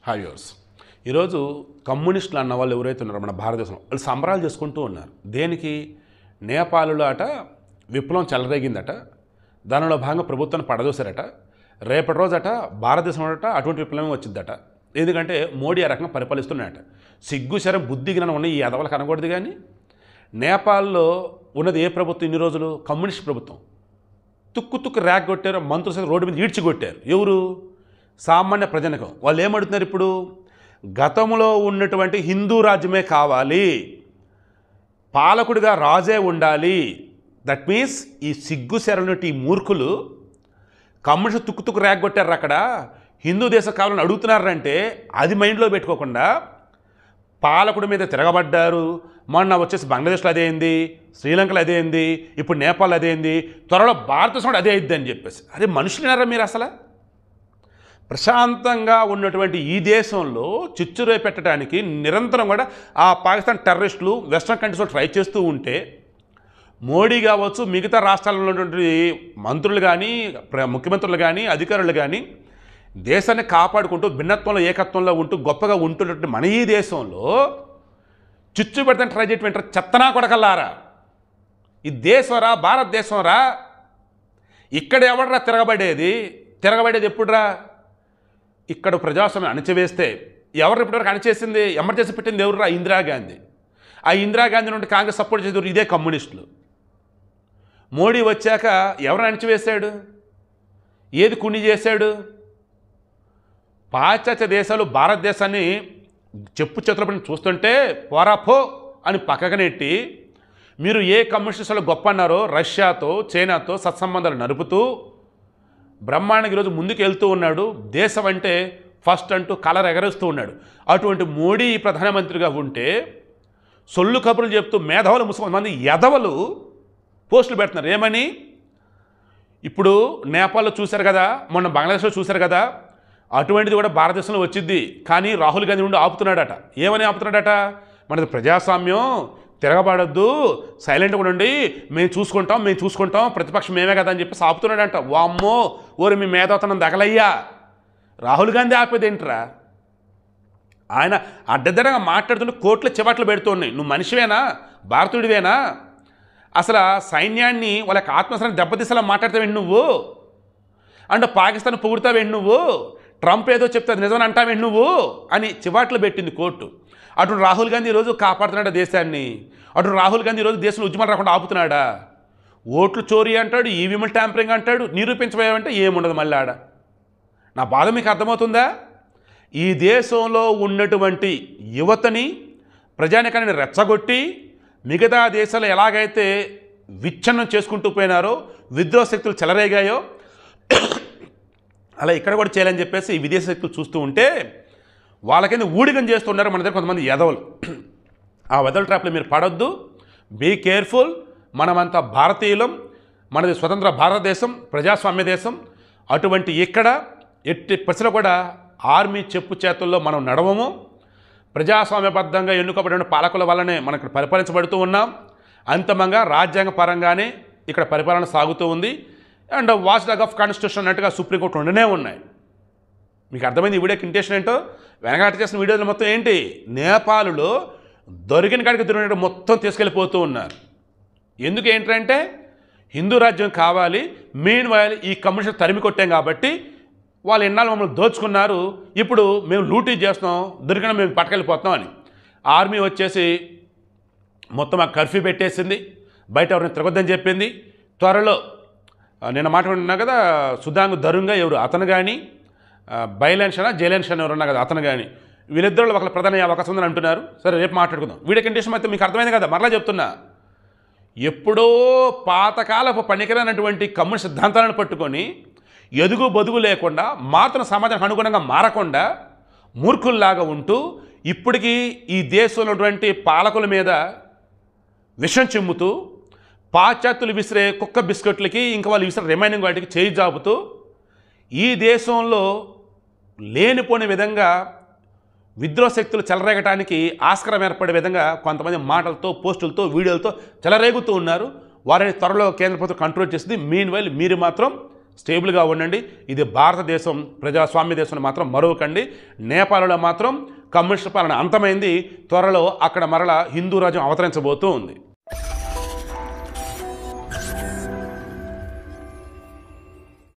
Hi viewers. ఈరోజు కమ్యూనిస్టులు అన్న వాళ్ళు ఎవరైతే ఉన్నారో మన భారతదేశంలో వాళ్ళు సంబరాలు చేసుకుంటూ ఉన్నారు. దేనికి? నేపాల్లో అట విప్లవం చెలరేగిందట, దానిలో భాగంగా ప్రభుత్వాన్ని పడదోశారట. రేపటి రోజట భారతదేశంలో అట అటువంటి విప్లవం వచ్చిందట. ఎందుకంటే మోడీ ఆ రకంగా పరిపాలిస్తున్నాయట. సిగ్గు శరం బుద్ధి జ్ఞానం ఉన్న ఈ అదవలకు అనకూడదు. కానీ నేపాల్లో ఉన్నది ఏ ప్రభుత్వం? ఇన్ని రోజులు కమ్యూనిస్ట్ ప్రభుత్వం. తుక్కు ర్యాక్ కొట్టారు, మంత్రులు సైతం రోడ్డు మీద ఈడ్చికొట్టారు. ఎవరు? సామాన్య ప్రజానికం. వాళ్ళు ఏమడుతున్నారు ఇప్పుడు? గతంలో ఉన్నటువంటి హిందూ రాజ్యమే కావాలి, పాలకుడిగా రాజే ఉండాలి. దట్ మీన్స్ ఈ సిగ్గు శరణటి ఈ మూర్ఖులు కమ్యూనిస్ట్ తుక్కు ర్యాక్ కొట్టారు. అక్కడ హిందూ దేశం కావాలని అడుగుతున్నారంటే అది మైండ్లో పెట్టుకోకుండా పాలకుడి మీద తిరగబడ్డారు. మొన్న వచ్చేసి బంగ్లాదేశ్లో అదే అయింది, శ్రీలంకలో అదే అయింది, ఇప్పుడు నేపాల్ అదే అయింది, త్వరలో భారతదేశంలో అదే అయింది అని చెప్పేసి. అదే మనుషులున్నారా మీరు? అసలు ప్రశాంతంగా ఉన్నటువంటి ఈ దేశంలో చిచ్చురే పెట్టడానికి నిరంతరం కూడా ఆ పాకిస్తాన్ టెర్రరిస్టులు వెస్ట్రన్ కంట్రీస్లో ట్రై చేస్తూ ఉంటే మోడీ కావచ్చు, మిగతా రాష్ట్రాల్లో ఉన్నటువంటి మంత్రులు కానీ, ముఖ్యమంత్రులు కానీ, అధికారులు కానీ దేశాన్ని కాపాడుకుంటూ భిన్నత్వంలో ఏకత్వంలో ఉంటూ గొప్పగా ఉంటున్నటువంటి మన ఈ దేశంలో చిచ్చు పెడతాను ట్రై చేయటం చెత్తనా కొడకల్లారా. ఈ దేశంరా, భారతదేశంరా. ఇక్కడ ఎవడరా తిరగబడేది ఎప్పుడురా? ఇక్కడ ప్రజాస్వామ్యం అణచివేస్తే ఎవరు ఇప్పటివరకు అణచేసింది? ఎమర్జెన్సీ పెట్టింది ఎవరురా? ఇందిరాగాంధీ. ఆ ఇందిరాగాంధీ నుండి కాంగ్రెస్ సపోర్ట్ చేసేవారు ఇదే కమ్యూనిస్టులు. మోడీ వచ్చాక ఎవరు అణచివేశాడు? ఏది కుని చేశాడు? పాశ్చాత్య దేశాలు భారతదేశాన్ని చెప్పు చేతుల పని చూస్తుంటే పోరాపో అని పక్కకు నెట్టి మీరు ఏ కమ్యూనిస్టులు గొప్ప అన్నారో రష్యాతో, చైనాతో సత్సంబంధాలు నడుపుతూ బ్రహ్మాండంగా ఈరోజు ముందుకు వెళ్తూ ఉన్నాడు. దేశం అంటే ఫస్ట్ అంటూ కలర్ ఎగరేస్తూ ఉన్నాడు. అటువంటి మోడీ ప్రధానమంత్రిగా ఉంటే సొల్లు కబుర్లు చెప్తూ మేధావులు ముసుమంది ఎదవలు పోస్టులు పెడుతున్నారు. ఏమని? ఇప్పుడు నేపాల్లో చూశారు కదా, మొన్న బంగ్లాదేశ్లో చూశారు కదా, అటువంటిది కూడా భారతదేశంలో వచ్చింది. కానీ రాహుల్ గాంధీ నుండి ఆపుతున్నాడట. ఏమని ఆపుతున్నాడట? మనది ప్రజాస్వామ్యం, తిరగబడద్దు, సైలెంట్గా ఉండండి, మేము చూసుకుంటాం, ప్రతిపక్షం మేమే కదా అని చెప్పేసి ఆపుతున్నాడంట. వామ్మో ఓరి మీ మేధాతనం దగలయ్యా. రాహుల్ గాంధీ ఆపేది ఏంట్రా? ఆయన అడ్డదరంగా మాట్లాడుతుంటే కోర్టులో చివాట్లు పెడుతున్నాయి. నువ్వు మనిషివేనా? భారతీయుడివేనా? అసలు సైన్యాన్ని వాళ్ళ ఆత్మస్థాన్ని దెబ్బతీసేలా మాట్లాడతావేంటి నువ్వు? అంటే పాకిస్తాన్ పొగుడతావేంటి నువ్వు? ట్రంప్ ఏదో చెప్తే నిజమని అంటావేంటి నువ్వు అని చివాట్లు పెట్టింది కోర్టు. అటు రాహుల్ గాంధీ ఈరోజు కాపాడుతున్నాడా దేశాన్ని? అటు రాహుల్ గాంధీ ఈరోజు దేశంలో ఉద్యమాలు రాకుండా ఆపుతున్నాడా? ఓట్లు చోరీ అంటాడు, ఈవీఎంలు ట్యాంపరింగ్ అంటాడు, నిరూపించబోయామంటే ఏముండదు మళ్ళీ ఆడ. నా బాధ మీకు అర్థమవుతుందా? ఈ దేశంలో ఉన్నటువంటి యువతని, ప్రజానికాన్ని రెచ్చగొట్టి మిగతా దేశాలు ఎలాగైతే విచ్ఛిన్నం చేసుకుంటూ పోయినారో, విద్రోహ శక్తులు చెలరేగాయో అలా ఇక్కడ కూడా చేయాలని చెప్పేసి ఈ విదేశీ శక్తులు చూస్తూ ఉంటే వాళ్ళకైనా ఊడిగం చేస్తున్నారు మన దగ్గర కొంతమంది ఎదవలు. ఆ వెదల ట్రాప్లో మీరు పడొద్దు. Be careful. మనమంతా భారతీయులం. మనది స్వతంత్ర భారతదేశం, ప్రజాస్వామ్య దేశం. అటువంటి ఇక్కడ ఎట్టి పరిస్థితుల్లో కూడా ఆర్మీ చెప్పు చేతుల్లో మనం నడవము. ప్రజాస్వామ్యబద్ధంగా ఎన్నుకోబడిన పాలకుల వల్లనే మనం ఇక్కడ పరిపాలించబడుతూ ఉన్నాం. అంతిమంగా రాజ్యాంగ పరంగానే ఇక్కడ పరిపాలన సాగుతూ ఉంది. And watch dog of constitution అన్నట్టుగా సుప్రీంకోర్టు ఉండనే ఉన్నాయి. మీకు అర్థమైంది ఈ వీడియోకి ఇంటెన్షన్ ఏంటో? వెనకాట చేసిన వీడియోలు మొత్తం ఏంటి? నేపాల్లో దొరికిన కాడికి దొరికినట్టు మొత్తం తీసుకెళ్ళిపోతూ ఉన్నారు. ఎందుకు ఏంటంటే హిందూ రాజ్యం కావాలి, మెయిన్ వైల్ ఈ కమ్యూనిస్ట్ తరిమి కొట్టాం కాబట్టి వాళ్ళు ఎన్నాళ్ళు మమ్మల్ని దోచుకున్నారు, ఇప్పుడు మేము లూటీ చేస్తున్నాం, దొరికిన మేము పట్టుకెళ్ళిపోతున్నాం అని ఆర్మీ వచ్చేసి మొత్తం ఆ కర్ఫ్యూ పెట్టేసింది. బయట ఎవరిని తిరగొద్దని చెప్పింది. త్వరలో నేను మాట్లాడుతున్నా కదా, సుధాంగ్ ధరుంగా ఎవరు అతను కానీ, బైలెన్షన్ జైలెన్షన్ ఎవరున్నా కదా అతను కానీ, వీళ్ళిద్దరు ఒకళ్ళ ప్రధాన అవకాశం ఉందని అంటున్నారు. సరే రేపు మాట్లాడుకుందాం. వీడియో కండిషన్ అయితే మీకు అర్థమైంది కదా. మరలా చెప్తున్నా, ఎప్పుడో పాతకాలపు పనికిరానటువంటి కమ్యూనిస్ట్ సిద్ధాంతాలను పట్టుకొని ఎదుగు బదుగు లేకుండా మారుతున్న సమాజానికి అనుగుణంగా మారకుండా మూర్ఖుల్లాగా ఉంటూ ఇప్పటికీ ఈ దేశంలో ఉన్నటువంటి పాలకుల మీద విషం చిమ్ముతూ పాశ్చాత్యులు విసిరే కుక్క బిస్కెట్లకి ఇంకా వాళ్ళు విసిరే రిమైనింగ్ వాటికి చేయి జాపుతూ ఈ దేశంలో లేనిపోని విధంగా విద్రోహ శక్తులు చెలరేగటానికి ఆస్కారం ఏర్పడే విధంగా కొంతమంది మాటలతో, పోస్టులతో, వీడియోలతో చెలరేగుతూ ఉన్నారు. వారిని త్వరలో కేంద్ర ప్రభుత్వం కంట్రోల్ చేసింది. మీన్ వైల్ మీరు మాత్రం స్టేబుల్గా ఉండండి. ఇది భారతదేశం, ప్రజాస్వామ్య దేశం మాత్రం మరొకండి. నేపాల్లో మాత్రం కమ్యూనిస్ట్ పాలన అంతమైంది. త్వరలో అక్కడ మరలా హిందూ రాజ్యం అవతరించబోతూ ఉంది.